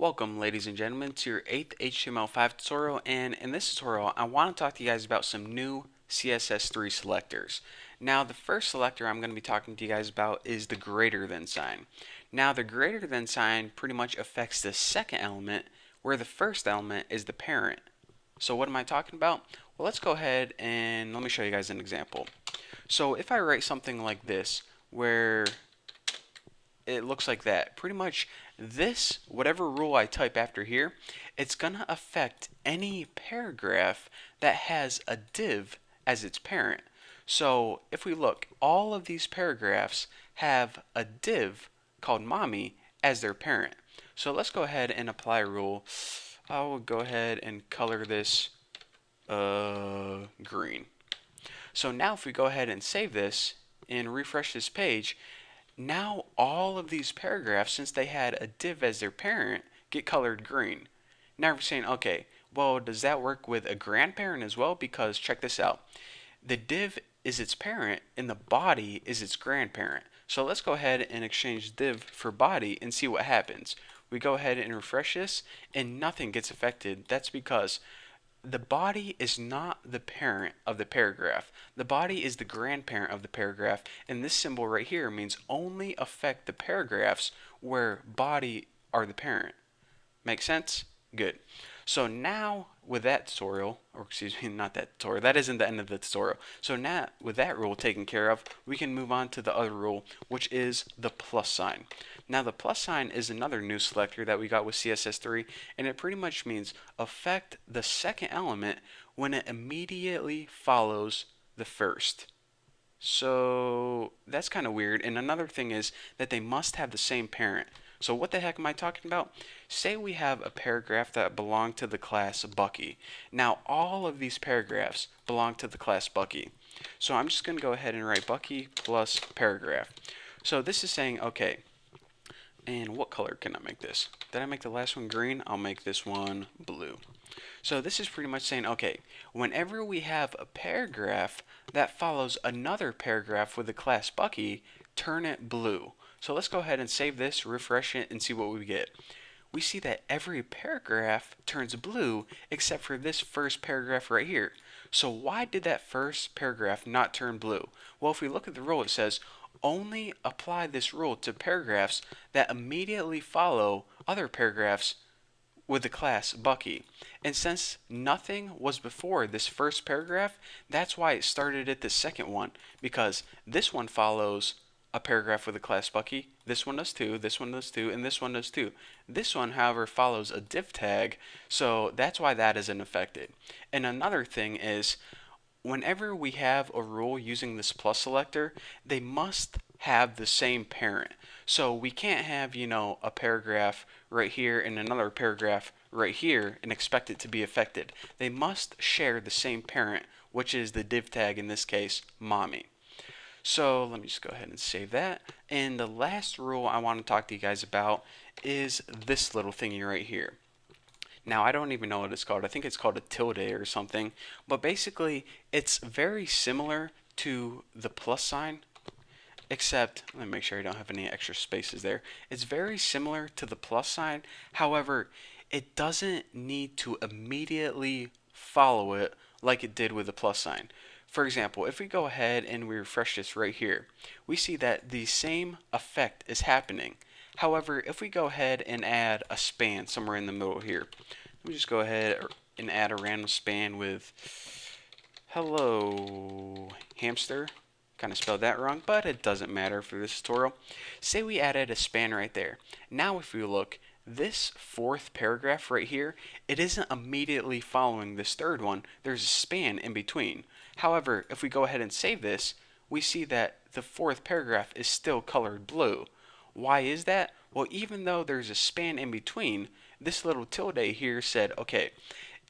Welcome, ladies and gentlemen, to your 8th HTML5 tutorial, and in this tutorial I want to talk to you guys about some new CSS3 selectors. Now, the first selector I'm going to be talking to you guys about is the greater than sign. Now, the greater than sign pretty much affects the second element, where the first element is the parent. So what am I talking about? Well, let's go ahead and let me show you guys an example. So if I write something like this, where it looks like that. Pretty much this, whatever rule I type after here, it's going to affect any paragraph that has a div as its parent. So if we look, all of these paragraphs have a div called mommy as their parent. So let's go ahead and apply a rule. I will go ahead and color this green. So now if we go ahead and save this and refresh this page, now all of these paragraphs, since they had a div as their parent, get colored green. Now we're saying, okay, well, does that work with a grandparent as well? Because check this out. The div is its parent and the body is its grandparent. So let's go ahead and exchange div for body and see what happens. We go ahead and refresh this and nothing gets affected. That's because the body is not the parent of the paragraph. The body is the grandparent of the paragraph, and this symbol right here means only affect the paragraphs where body are the parent. Make sense? Good. So now with that tutorial, or excuse me, not that tutorial, that isn't the end of the tutorial. So now with that rule taken care of, we can move on to the other rule, which is the plus sign. Now the plus sign is another new selector that we got with CSS3, and it pretty much means affect the second element when it immediately follows the first. So that's kind of weird. And another thing is that they must have the same parent. So what the heck am I talking about? Say we have a paragraph that belonged to the class Bucky. Now all of these paragraphs belong to the class Bucky. So I'm just going to go ahead and write Bucky plus paragraph. So this is saying, okay, and what color can I make this? Did I make the last one green? I'll make this one blue. So this is pretty much saying, okay, whenever we have a paragraph that follows another paragraph with the class Bucky, turn it blue. So let's go ahead and save this, refresh it, and see what we get. We see that every paragraph turns blue except for this first paragraph right here. So why did that first paragraph not turn blue? Well, if we look at the rule, it says only apply this rule to paragraphs that immediately follow other paragraphs with the class Bucky. And since nothing was before this first paragraph, that's why it started at the second one, because this one follows a paragraph with the class Bucky, this one does too, this one does too, and this one does too. This one, however, follows a div tag, so that's why that isn't affected. And another thing is, whenever we have a rule using this plus selector, they must have the same parent. So we can't have, a paragraph right here and another paragraph right here and expect it to be affected. They must share the same parent, which is the div tag, in this case, mommy. So let me just go ahead and save that. And the last rule I want to talk to you guys about is this little thingy right here. Now, I don't even know what it's called. I think it's called a tilde or something. But basically, it's very similar to the plus sign, except, let me make sure I don't have any extra spaces there. It's very similar to the plus sign. However, it doesn't need to immediately follow it like it did with the plus sign. For example, if we go ahead and we refresh this right here, we see that the same effect is happening. However, if we go ahead and add a span somewhere in the middle here, let me just go ahead and add a random span with hello hamster. Kind of spelled that wrong, but it doesn't matter for this tutorial. Say we added a span right there. Now if we look, this fourth paragraph right here, it isn't immediately following this third one. There's a span in between. However, if we go ahead and save this, we see that the fourth paragraph is still colored blue. Why is that? Well, even though there's a span in between, this little tilde here said, okay,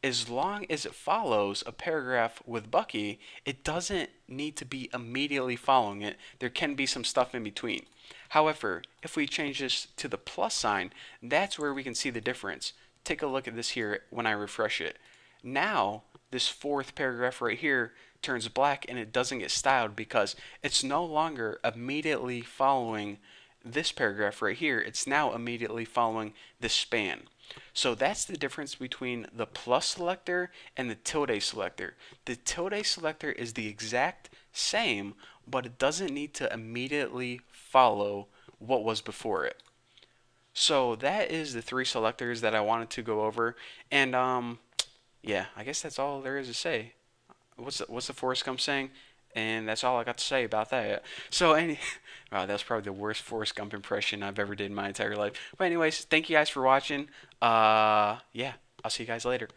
as long as it follows a paragraph with Bucky, it doesn't need to be immediately following it. There can be some stuff in between. However, if we change this to the plus sign, that's where we can see the difference. Take a look at this here when I refresh it. Now, this fourth paragraph right here turns black and it doesn't get styled because it's no longer immediately following this paragraph right here, it's now immediately following this span. So that's the difference between the plus selector and the tilde selector. The tilde selector is the exact same, but it doesn't need to immediately follow what was before it. So that is the three selectors that I wanted to go over. And yeah, I guess that's all there is to say. What's the Forrest Gump saying? And that's all I got to say about that. So wow, that's probably the worst Forrest Gump impression I've ever did in my entire life. But anyways, thank you guys for watching. Yeah, I'll see you guys later.